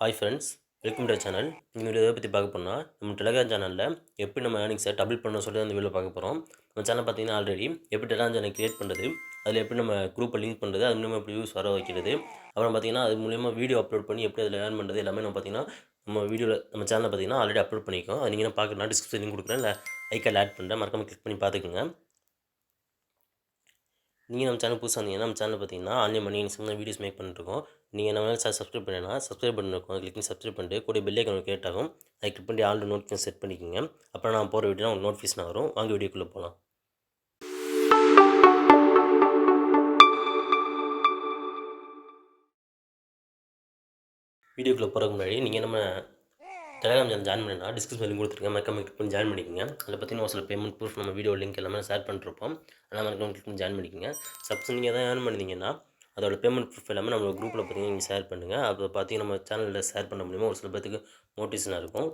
Hi friends, welcome to channel. இந்த video எதை பற்றி பார்க்க போனால் நம்ம டெலிகிராம் சேனலில் எப்படி நம்ம ஏர்னிங்ஸை டபுள் பண்ணணும் சொல்லி அந்த வீடியோ பார்க்க போகிறோம். நம்ம சேனல் பார்த்தீங்கன்னா ஆல்ரெடி எப்படி டெலிகிராம் சேனல் கிரியேட் பண்ணுறது, அதில் எப்படி நம்ம குரூப்பை லிங்க் பண்ணுறது, அது மூலமாக எப்படி வியூஸ் வர வைக்கிறது, அப்புறம் பார்த்தீங்கன்னா அது மூலிமா வீடியோ அப்லோட் பண்ணி எப்படி அதில் ஏர்ன் பண்ணுறது எல்லாமே நம்ம பார்த்தீங்கன்னா நம்ம வீடியோவில் நம்ம சேனலில் பார்த்தீங்கன்னா ஆல்ரெடி அப்லோட் பண்ணியிருக்கோம். அது நீங்கள் பார்க்கணும்னா டிஸ்கிரிப்ஷன் லிங்க் கொடுக்குறேன், இல்லை ஐக்கார்டில் ஆட் பண்ணுறேன், மறக்காமல் கிளிக் பண்ணி பார்த்துக்குங்க. நீங்கள் நம்ம சேனல் புதுசாக இருந்தீங்கன்னா நம்ம சேனல் பார்த்தீங்கன்னா online money earnings videos make பண்ணிட்டுருக்கோம். நீங்கள் நம்ம சப்ஸ்கிரைப் பண்ணா சப்ஸ்கிரைப் பண்ணிருக்கோம், கிளிக் பண்ணி சப்ஸ்கிரைப் பண்ணிட்டு கூட பெல் ஐக்கான் கிரியேட் ஆகும். அதை கிளிக் பண்ணி ஆல் நோட்டிஃபிகேஷன் செட் பண்ணிக்கோங்க. அப்புறம் நான் போகிற வீடியோ உங்களுக்கு நோட்டிஃபிகேஷன் வரும். வாங்க வீடியோக்குள்ளே போகலாம். வீடியோக்குள்ளே போகிறதுக்கு முன்னாடி நீங்கள் நம்ம டெலிகிராம் சேனல் ஜாயின் பண்ணினா டிஸ்கிரிப்ஷன் லிங்க் கொடுத்துருக்கேன், மறக்காம கிளிக் பண்ணி ஜாயின் பண்ணிக்கோங்க. அதில் பார்த்தீங்கன்னா ஒரு சில பேமெண்ட் ப்ரூஃப் நம்ம வீடியோ லிங்க் எல்லாமே ஷேர் பண்ணிருப்போம். அதனால் மறக்காம கிளிக் பண்ணி ஜாயின் பண்ணிக்கோங்க. சப்ஸ் நீங்கள் எதாவது ஏர்ன் பண்ணிங்கன்னா அதோட பேமெண்ட் ப்ரூஃப் எல்லாமே நம்ம குரூப்பில் பார்த்தீங்கன்னா நீங்கள் ஷேர் பண்ணுங்கள். அப்போ பார்த்தீங்கன்னா நம்ம சேனலில் ஷேர் பண்ண முடியுமோ ஒரு சில பேருக்கு மோட்டிவேஷனாக இருக்கும்.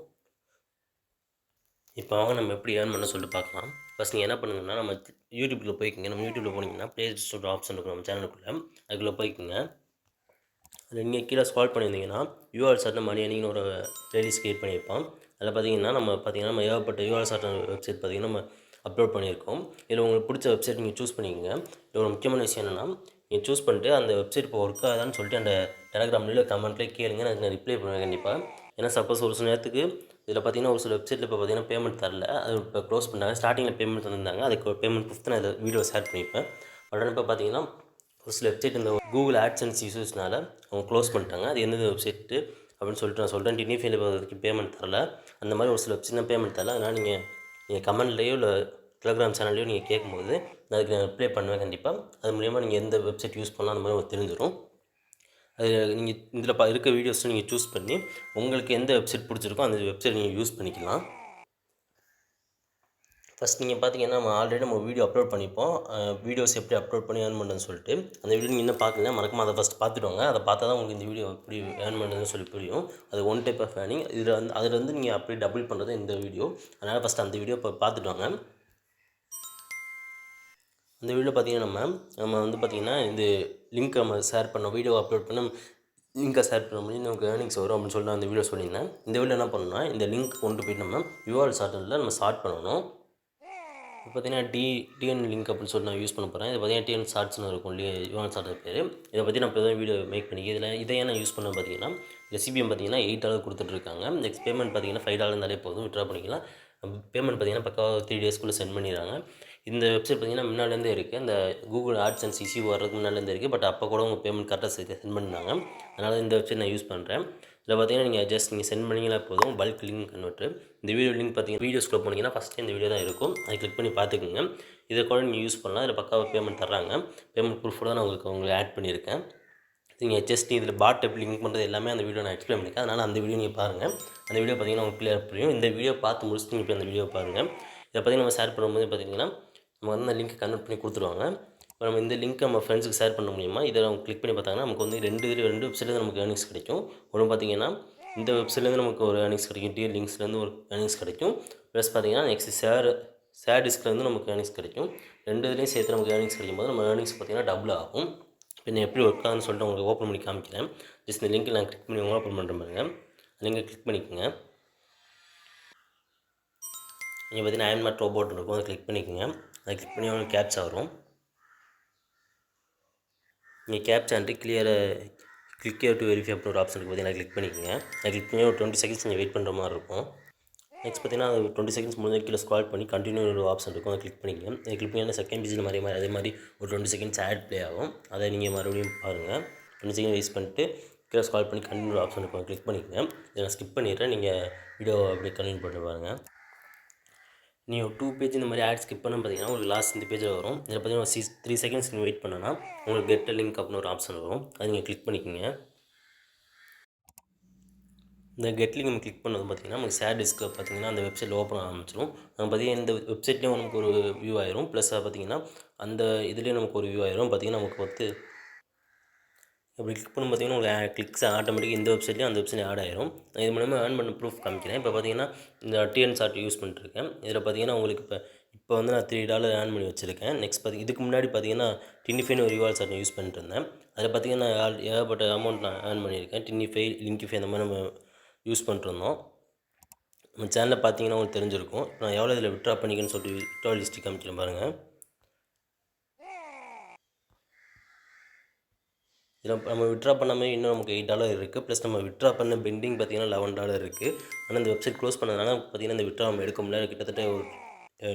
இப்போ அவங்க நம்ம எப்படி ஏர்ன் பண்ண சொல்லிட்டு பார்க்கலாம். ஃபஸ்ட் நீங்கள் என்ன பண்ணுங்கன்னா நம்ம யூடியூப்பில் போய்க்குங்க. நம்ம யூடியூப்பில் போனீங்கன்னா ப்ளே ஸ்டோர் ஆப்ஷன் இருக்கும் நம்ம சேனலுக்குள்ளே, அதுக்குள்ளே போய்க்குங்க. அதில் நீங்கள் கீழே ஸ்க்ரால் பண்ணியிருந்தீங்கன்னா யூஆர் சார்ட் மணி ஏர்னிங்னு ஒரு ப்ளேலிஸ்ட் கிரியேட் பண்ணியிருப்போம். அதில் பார்த்தீங்கன்னா நம்ம ஏகப்பட்ட யூஆர் சார்ட் வெப்சைட் பார்த்தீங்கன்னா நம்ம அப்லோட் பண்ணியிருக்கோம். இதில் உங்களுக்கு பிடிச்ச வெப்சைட் நீங்கள் சூஸ் பண்ணிக்கோங்க. இதில் ஒரு முக்கியமான விஷயம் என்னென்னா நீங்கள் சூஸ் பண்ணிட்டு அந்த வெப்சைட் இப்போ ஒர்க் ஆகுதான்னு சொல்லிட்டு அந்த டெலிகிராம்லேயே கமெண்ட்லேயே கேளுங்க, நான் ரிப்ளை பண்ணுவேன் கண்டிப்பாக. ஏன்னா சப்போஸ் ஒரு சில நேரத்துக்கு இதில் பார்த்தீங்கன்னா ஒரு சில வெப்சைட்டில் இப்போ பார்த்தீங்கன்னா பேமெண்ட் தரல, அது இப்போ க்ளோஸ் பண்ணாங்க. ஸ்டார்டிங்கில் பேமெண்ட் தந்திருந்தாங்க, அதுக்கு பேமெண்ட் ப்ரூஃப் நான் இதில் வீடியோ ஷேர் பண்ணியிருப்பேன். உடனே இப்போ பார்த்தீங்கன்னா ஒரு சில வெப்சைட் இந்த கூகுள் ஆட்சன்ஸ் இஷ்யூஸ்னால அவங்க க்ளோஸ் பண்ணிட்டாங்க. அது எந்தெந்த வெப்சைட்டு அப்படின்னு சொல்லிட்டு நான் சொல்கிறேன். டினிஃபைல வரைக்கும் பேமெண்ட் தரல, அந்த மாதிரி ஒரு சில வெப்சைட் பேமெண்ட் தரல. அதனால் நீங்கள் கமெண்ட்லேயோ இல்லை டெலிகிராம் சேனல்லையோ நீங்கள் கேட்கும்போது நான் அதுக்கு ரிப்ளை பண்ணுவேன் கண்டிப்பாக. அது மூலிமா நீங்கள் எந்த வெப்சைட் யூஸ் பண்ணலாம் அந்த மாதிரி உங்களுக்கு தெரிஞ்சிடும். அது நீங்கள் இதில் இருக்க வீடியோஸை நீங்கள் சூஸ் பண்ணி உங்களுக்கு எந்த வெப்சைட் பிடிச்சிருக்கோ அந்த வெப்சைட் நீங்கள் யூஸ் பண்ணிக்கலாம். ஃபஸ்ட் நீங்கள் பார்த்தீங்கன்னா நம்ம ஆல்ரெடி நம்ம வீடியோ அப்லோட் பண்ணிப்போம், வீடியோஸ் எப்படி அப்லோட் பண்ணி ஏர்ன் பண்ணுறதுன்னு சொல்லிட்டு. அந்த வீடியோ நீங்கள் இன்னும் பார்க்கல, மறக்காம அதை ஃபஸ்ட் பார்த்துட்டு வாங்க. அதை பார்த்தா தான் உங்களுக்கு இந்த வீடியோ எப்படி ஏர்ன் பண்ணுறதுன்னு சொல்லி புரியும். அது ஒன் டைப் ஆஃப் ஏர்னிங். அதில் வந்து நீங்கள் அப்படி டபுள் பண்ணுறது இந்த வீடியோ. அதனால் ஃபஸ்ட் அந்த வீடியோ இப்போ பார்த்துட்டு வாங்க. அந்த வீடியோ பார்த்தீங்கன்னா நம்ம வந்து பார்த்திங்கன்னா இந்த லிங்க் நம்ம ஷேர் பண்ண வீடியோ அப்லோட் பண்ண லிங்கை ஷேர் பண்ண முடியும், நமக்கு ஏர்னிங்ஸ் வரும் அப்படின்னு சொல்லி நான் அந்த வீடியோ சொல்லியிருந்தேன். இந்த வீடியோ என்ன பண்ணணும்னா இந்த லிங்க் கொண்டு போய்ட்டு நம்ம யூஆர்எல் ஷார்ட்டனில் நம்ம ஸ்டார்ட் பண்ணணும். இப்போ பார்த்தீங்கன்னா டிஎன் லிங்க் அப்படின்னு சொல்லி நான் யூஸ் பண்ண போகிறேன். இது பார்த்தீங்கன்னா டிஎன் ஷார்ட்ஸ்னு இருக்கும் இல்லையா, யூஆன் ஷார்ட் பேர். இதை பற்றி நான் இப்போ தான் வீடியோ மேக் பண்ணி இதை நான் யூஸ் பண்ண பார்த்தீங்கன்னா இந்த சிபிஎம் பார்த்தீங்கன்னா $8 கொடுத்துட்ருக்காங்க. நெக்ஸ்ட் பேமெண்ட் பார்த்தீங்கன்னா $5 இருந்தாலே போதும், விட்ரா பண்ணிக்கலாம். பேமெண்ட் பார்த்தீங்கன்னா பக்காவாக 3 டேஸ்க்குள்ளே சென்ட் பண்ணிடுறாங்க. இந்த வெப்சைட் பார்த்தீங்கன்னா முன்னாடிலேருந்தே இருக்குது, இந்த கூகுள் ஆட்சன்ஸ் இஷ்யூ வர்றதுக்கு முன்னாடிலேருந்து இருக்குது. பட் அப்போ கூட உங்கள் பேமெண்ட் கரெக்டாக சென்ட் பண்ணாங்க. அதனால் இந்த வெப்சைட் நான் யூஸ் பண்ணுறேன். இதில் பார்த்தீங்கன்னா நீங்கள் சென்ட் பண்ணிங்கன்னா போதும், பல்க் லிங்க் கன்வெர்ட்டர். இந்த வீடியோ லிங்க் பார்த்தீங்கன்னா வீடியோஸ்க்குள்ள போனீங்கன்னா ஃபஸ்ட்டு இந்த வீடியோ தான் இருக்கும், அதை கிளிக் பண்ணி பார்த்துக்குங்க. இதை கூட நீங்கள் யூஸ் பண்ணலாம். இதில் பக்காவாக பேமெண்ட் தர்றாங்க. பேமெண்ட் ப்ரூஃபோட தான் நான் உங்களுக்கு ஆட் பண்ணியிருக்கேன். நீங்கள் ஜஸ்ட் இதில் பாட் எப்படி லிங்க் பண்ணுறது எல்லாமே அந்த வீடியோ நான் எக்ஸ்பிளைன் பண்ணியிருக்கேன். அதனால் அந்த வீடியோ நீங்கள் பாருங்கள். அந்த வீடியோ பார்த்தீங்கன்னா உங்களுக்கு கிளியர் புரியும். இந்த வீடியோ பார்த்து முடிச்சுட்டு நீங்கள் போய் அந்த வீடியோ பாருங்கள். இதை பற்றி நம்ம ஷேர் பண்ணும்போது பார்த்தீங்கன்னா நம்ம வந்து அந்த லிங்க் கன்வெர்ட் பண்ணி கொடுத்துருவாங்க. இப்போ நம்ம இந்த லிங்க் நம்ம ஃப்ரெண்ட்ஸுக்கு ஷேர் பண்ண முடியுமா, இதை நம்ம கிளிக் பண்ணி பார்த்தாங்கன்னா நமக்கு வந்து ரெண்டு வெப்சைட்லேருந்து நமக்கு ஏர்னிங்ஸ் கிடைக்கும். ஒன்று பார்த்தீங்கன்னா இந்த வெப்சைட்லேருந்து நமக்கு ஒரு ஏர்னிங்ஸ் கிடைக்கும், டிஎன் லிங்க்ஸ்லேருந்து ஒரு ஏர்னிங்ஸ் கிடைக்கும். ப்ளஸ் பார்த்தீங்கன்னா நெக்ஸ்ட் ஷேர் டிஸ்க்லேருந்து நமக்கு ஏர்னிங்ஸ் கிடைக்கும். ரெண்டு இதுலேயும் சேர்த்து நமக்கு ஏர்னிங்ஸ் கிடைக்கும் போது நம்ம ஏர்னிங்ஸ் பார்த்தீங்கன்னா டபுள் ஆகும். இப்போ எப்படி ஒர்க் ஆகுதுன்னு சொல்லிட்டு உங்களுக்கு ஓப்பன் பண்ணி காமிக்கிறேன். ஜஸ்ட் இந்த லிங்க்கில் நான் கிளிக் பண்ணி ஓப்பன் பண்ணுற பாருங்க. லிங்கை கிளிக் பண்ணிக்கோங்க. நீங்கள் பார்த்தீங்கன்னா ஐஎன்மார்ட் ரோபோட் இருக்கும், அதை கிளிக் பண்ணிக்கோங்க. அதை கிளிக் பண்ணி உங்களுக்கு கேப்ச்சா வரும். நீங்கள் கேப்ச்சான்ட்டு கிளிக் டு வெரிஃபை அப்படின்னு ஒரு ஆப்ஷன் இருக்குது, பார்த்தீங்கன்னா கிளிக் பண்ணிக்கோங்க. அதை கிளிக் பண்ணி ஒரு 20 செகண்ட்ஸ் நீங்கள் வெயிட் பண்ணுற மாதிரி இருக்கும். நெக்ஸ்ட் பார்த்தீங்கன்னா அது 20 செகண்ட்ஸ் முடிஞ்ச கீழே ஸ்க்ரால் பண்ணி கண்டினியூ ஒரு ஆப்ஷன் இருக்கும், அதை கிளிக் பண்ணிக்கோங்க. அதை கிளிக் பண்ணி செகண்ட் பேஜில் அதே மாதிரி ஒரு 20 செகண்ட்ஸ் ஆட் ப்ளே ஆகும். அதை நீங்கள் மறுபடியும் பாருங்கள். 20 செகண்ட் வேஸ்ட் பண்ணிட்டு கீழே ஸ்க்ரால் பண்ணி கண்டினியூ ஆப்ஷன் இருக்கும், கிளிக் பண்ணிக்கோங்க. இதை நான் ஸ்கிப் பண்ணிடுறேன், நீங்கள் வீடியோ அப்படியே கண்டினியூ பண்ணி பாருங்கள். நீங்கள் 2 பேஜ் இந்த மாதிரி ஆட் ஸ்கிப் பண்ண பார்த்தீங்கன்னா உங்களுக்கு லாஸ்ட் இந்த பேஜில் வரும். இதில் பார்த்தீங்கன்னா 3 செகண்ட்ஸ் நீங்கள் வெயிட் பண்ணனா உங்களுக்கு கெட் லிங்க் அப்படின்னு ஒரு ஆப்ஷன் வரும், அதை நீங்கள் கிளிக் பண்ணிக்கோங்க. இந்த கெட் லிங்க் நம்ம கிளிக் பண்ணது பார்த்திங்கன்னா நமக்கு ஷேர் டிஸ்கில் பார்த்திங்கன்னா அந்த வெப்சைட்டில் ஓப்பன் ஆரம்பிச்சிடும். நம்ம பார்த்திங்கன்னா இந்த வெப்சைட்லேயும் நமக்கு ஒரு வியூ ஆயிரும், ப்ளஸ் பார்த்திங்கன்னா அந்த இதுலேயும் நமக்கு ஒரு வியூ ஆயிரும். பார்த்திங்கன்னா நமக்கு வந்து அப்படி கிளிக் பண்ணி பார்த்திங்கன்னா உங்களுக்கு கிளிக்ஸ் ஆட்டோமேட்டிக் இந்த வெப்சைட்லேயும் அந்த வெப்சைட்லேயும் ஆட் ஆயிரும். இது மூலமாக ஏர்ன் பண்ண ப்ரூஃப் காமிக்கிறேன். இப்போ பார்த்திங்கன்னா இந்த டிஎன் ஷார்ட் யூஸ் பண்ணிட்டுருக்கேன். இதில் பார்த்திங்கன்னா உங்களுக்கு இப்போ வந்து நான் $3 ஏர்ன் பண்ணி வச்சுருக்கேன். நெக்ஸ்ட் இதுக்கு முன்னாடி பார்த்திங்கன்னா டினிஃபைன் ஒரு யூஆர் ஷார்ட் யூஸ் பண்ணிட்டு இருந்தேன். அதில் பார்த்திங்கன்னா ஏகப்பட்ட அமௌண்ட் நான் ஏர்ன் பண்ணியிருக்கேன். டின்னிஃபை, லிங்கிஃபை இந்த மாதிரி நம்ம யூஸ் பண்ணிட்டுருந்தோம். நம்ம சேனலில் பார்த்தீங்கன்னா உங்களுக்கு தெரிஞ்சிருக்கும். நான் எவ்வளோ இதில் விட்ரா பண்ணிக்கன்னு சொல்லிட்டு விட்ரா லிஸ்ட்டு காமிக்கிறேன் பாருங்கள். இதில் நம்ம விட்ரா பண்ணாமல் இன்னும் நமக்கு $8 இருக்குது. ப்ளஸ் நம்ம விட்ரா பண்ண பெண்டிங் பார்த்திங்கன்னா $11 இருக்குது. ஆனால் இந்த வெப்சைட் க்ளோஸ் பண்ணதுனால பார்த்திங்கன்னா இந்த விட்ரா நம்ம எடுக்க முடியல. கிட்டத்தட்ட ஒரு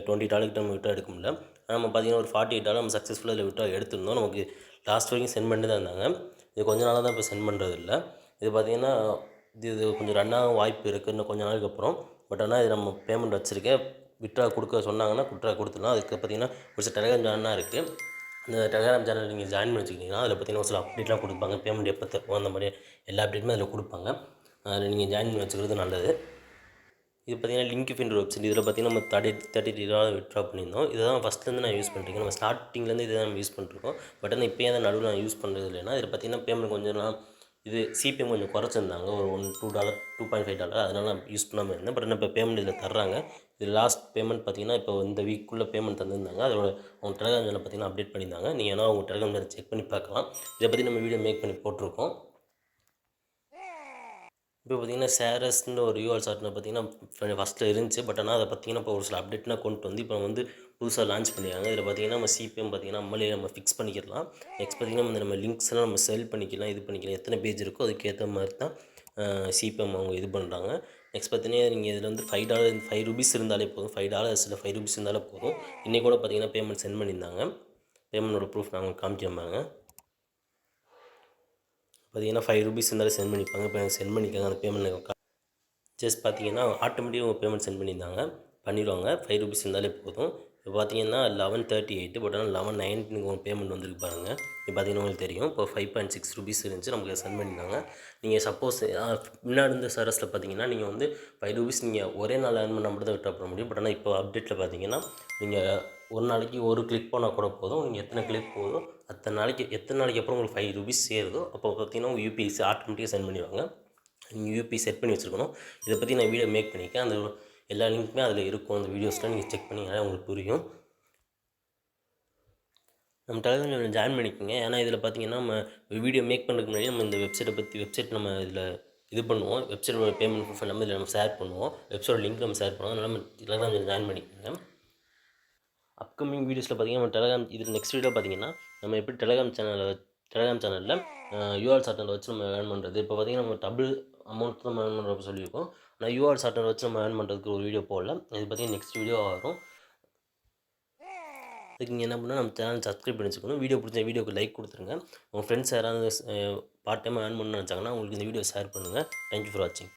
$20 கிட்ட நம்ம விட்ரா எடுக்க முடியல. ஆனால் நம்ம பார்த்திங்கன்னா ஒரு $48 நம்ம சக்ஸஸ்ஃபுல்லாக இதில் விட்ரா எடுத்திருந்தோம். நமக்கு லாஸ்ட் வரைக்கும் சென்ட் பண்ணிட்டு தான் இருந்தாங்க. இது கொஞ்ச நாளாக தான் இப்போ சென்ட் பண்ணுறது இல்லை. இது பார்த்திங்கன்னா இது கொஞ்சம் ரன் ஆக வாய்ப்பு இருக்குது இன்னும் கொஞ்சம் நாளுக்கு அப்புறம். பட் ஆனால் இது நம்ம பேமெண்ட் வச்சுருக்கேன். விட்ரா கொடுக்க சொன்னாங்கன்னா விட்ரா கொடுத்துடலாம். அதுக்கு பார்த்திங்கன்னா ஒரு சில டெலிகிராம் சேனல்லாம் இருக்குது. இந்த டெலிகிராம் சேனல் நீங்கள் ஜாயின் பண்ணி வச்சுக்கிட்டிங்கன்னா அதில் பார்த்திங்கன்னா ஒரு சில அப்டேட்லாம் கொடுப்பாங்க. பேமெண்ட் எப்போ தருவோம் அந்த மாதிரி எல்லா அப்டேட்டுமே அதில் கொடுப்பாங்க. அதில் நீங்கள் ஜாயின் பண்ணி வச்சுக்கிறது நல்லது. இது பார்த்திங்கன்னா லிங்கிஃபைன்ற வெப்சைட். இதில் பார்த்திங்கன்னா நம்ம $33 விட்ரா பண்ணியிருந்தோம். இதை தான் ஃபஸ்ட்லேருந்து நான் யூஸ் பண்ணிட்டுருக்கேன். நம்ம ஸ்டார்டிங்லேருந்து இதை தான் நம்ம யூஸ் பண்ணிட்டுருக்கோம். பட் ஆனால் இப்போ தான் நடுவில் நான் யூஸ் பண்ணுறது இல்லைன்னா இதில் பார்த்திங்கன்னா பேமெண்ட் கொஞ்சம் நான் இது சிபிஎம் கொஞ்சம் குறைச்சிருந்தாங்க. ஒரு $2 $2.5 அதனால நான் யூஸ் பண்ணாமல் இருந்தேன். பட் ஆனால் இப்போ பேமெண்ட் இதில் தர்றாங்க. இது லாஸ்ட் பேமெண்ட் பார்த்திங்கன்னா இப்போ இந்த வீக்குள்ளே பேமெண்ட் தந்திருந்தாங்க. அதோட அவங்க டெலிகிராம் சேனலில் பார்த்திங்கன்னா அப்டேட் பண்ணியிருந்தாங்க. நீங்கள் வேணால் அவங்க டெலிகிராம் சேனல் செக் பண்ணி பார்க்கலாம். இதை பற்றி நம்ம வீடியோ மேக் பண்ணி போட்டிருக்கோம். இப்போ பார்த்திங்கன்னா ஷேரஸ்ன்னு ஒரு யூஆர் ஷார்ட்னர் பார்த்திங்கன்னா ஃபஸ்ட்டில் இருந்துச்சு. பட் ஆனால் அதை பார்த்திங்கன்னா இப்போ ஒரு சில அப்டேட்லாம் கொண்டு வந்து இப்போ வந்து புதுசாக லான்ச் பண்ணியிருக்காங்க. இதில் பார்த்திங்கன்னா நம்ம சிபிஎம் பார்த்திங்கன்னா நம்மளே நம்ம ஃபிக்ஸ் பண்ணிக்கலாம். நெக்ஸ்ட் பார்த்திங்கன்னா நம்ம லிங்க்ஸ்லாம் நம்ம செல் பண்ணிக்கலாம், இது பண்ணிக்கலாம். எத்தனை பேஜ் இருக்கோ அதுக்கேற்ற மாதிரி தான் சிபிஎம் அவங்க இது பண்ணுறாங்க. நெக்ஸ்ட் பார்த்திங்கன்னா நீங்கள் இதில் வந்து $5 இருந்தாலே போதும். $5 இல்லை $5 இருந்தாலே போதும். இன்றைக்கி கூட பார்த்திங்கன்னா பேமெண்ட் சென்ட் பண்ணியிருந்தாங்க. பேமெண்ட்டோட ப்ரூஃப் நான் உங்களுக்கு காமிக்கிறேன். பார்த்திங்கன்னா $5 இருந்தாலும் சென்ட் பண்ணிப்பாங்க. இப்போ எனக்கு சென்ட் பண்ணிக்காங்க அந்த பேமெண்ட் ஜஸ்ட் பார்த்திங்கன்னா ஆட்டோமேட்டிக்காக உங்கள் பேமெண்ட் சென்ட் பண்ணியிருந்தாங்க பண்ணிடுவாங்க. $5 இருந்தாலே போதும். இப்போ பார்த்திங்கன்னா 11:38 பட் ஆனால் 11:19 உங்கள் பேமெண்ட் வந்துருக்கு பாருங்கள். இப்போ பார்த்திங்கன்னா உங்களுக்கு தெரியும். இப்போ $5.6 இருந்துச்சு நமக்கு சென்ட் பண்ணியிருந்தாங்க. நீங்கள் சப்போஸ் முன்னாடி இருந்த சர்வீஸில் பார்த்திங்கன்னா நீங்கள் வந்து $5 நீங்கள் ஒரே நாள் ஏர்ன் பண்ணால் மட்டும் தான் விட்ரா பண்ண முடியும். பட் ஆனால் இப்போ அப்டேட்டில் பார்த்திங்கன்னா நீங்கள் ஒரு நாளைக்கு ஒரு கிளிக் பண்ணால் கூட போதும். நீங்கள் எத்தனை கிளிக் போதும் எத்தனை நாளைக்கு அப்புறம் உங்களுக்கு $5 சேருதோ அப்போ பார்த்திங்கன்னா உங்கள் யூபிஐ ஆட்டோமேட்டிக்காக சென்ட் பண்ணிடுவாங்க. நீங்கள் யூபிஐ செட் பண்ணி வச்சுருக்கணும். இதை பற்றி நான் வீடியோ மேக் பண்ணியிருக்கேன். அந்த எல்லா லிங்க்குமே அதில் இருக்கும். அந்த வீடியோஸ்லாம் நீங்கள் செக் பண்ணிங்கன்னா உங்களுக்கு புரியும். நம்ம டெலிகிராம் சேனல் ஜாயின் பண்ணிக்கோங்க. ஏன்னா இதில் பார்த்திங்கன்னா நம்ம வீடியோ மேக் பண்ணுறதுக்கு முன்னாடி நம்ம இந்த வெப்சைட் நம்ம இதில் இது பண்ணுவோம். வெப்சைட்டோட பேமெண்ட் ப்ரூஃப் எல்லாமே இதில் நம்ம ஷேர் பண்ணுவோம். வெப்சைட்டோட லிங்க் நம்ம ஷேர் பண்ணுவோம். அதனால் நம்ம டெலிகிராம் சேனல் ஜாயின் பண்ணிக்கோங்க. அப்கமிங் வீடியோஸில் பார்த்திங்கன்னா நம்ம டெலிகிராம் இது நெக்ஸ்ட் வீடியோ பார்த்திங்கன்னா நம்ம எப்படி டெலிகிராம் சேனலில் யூஆர் ஷார்ட்னர் வச்சு நம்ம ஏர்ன் பண்ணுறது. இப்போ பார்த்திங்கன்னா நம்ம டபுள் அமௌண்ட் நம்ம ஏர்ன் பண்ணுறப்ப சொல்லியிருக்கோம். ஆனால் யூஆர் ஷார்ட்னர் வச்சு நம்ம ஏர்ன் பண்ணுறதுக்கு ஒரு வீடியோ போடல. இது பார்த்திங்கன்னா நெக்ஸ்ட் வீடியோ வரும். அதுக்கு நீங்கள் என்ன பண்ணால் நம்ம சேனல் சப்ஸ்கிரைப் பண்ணி வச்சுக்கணும். வீடியோ பிடிச்ச வீடியோக்கு லைக் கொடுத்துருங்க. உங்கள் ஃப்ரெண்ட்ஸ் யாராவது பார்ட் டைம் ஏர்ன் பண்ணணும்னு நினச்சாங்கன்னா உங்களுக்கு இந்த வீடியோ ஷேர் பண்ணுங்கள். தேங்க்யூ ஃபார் வாட்சிங்.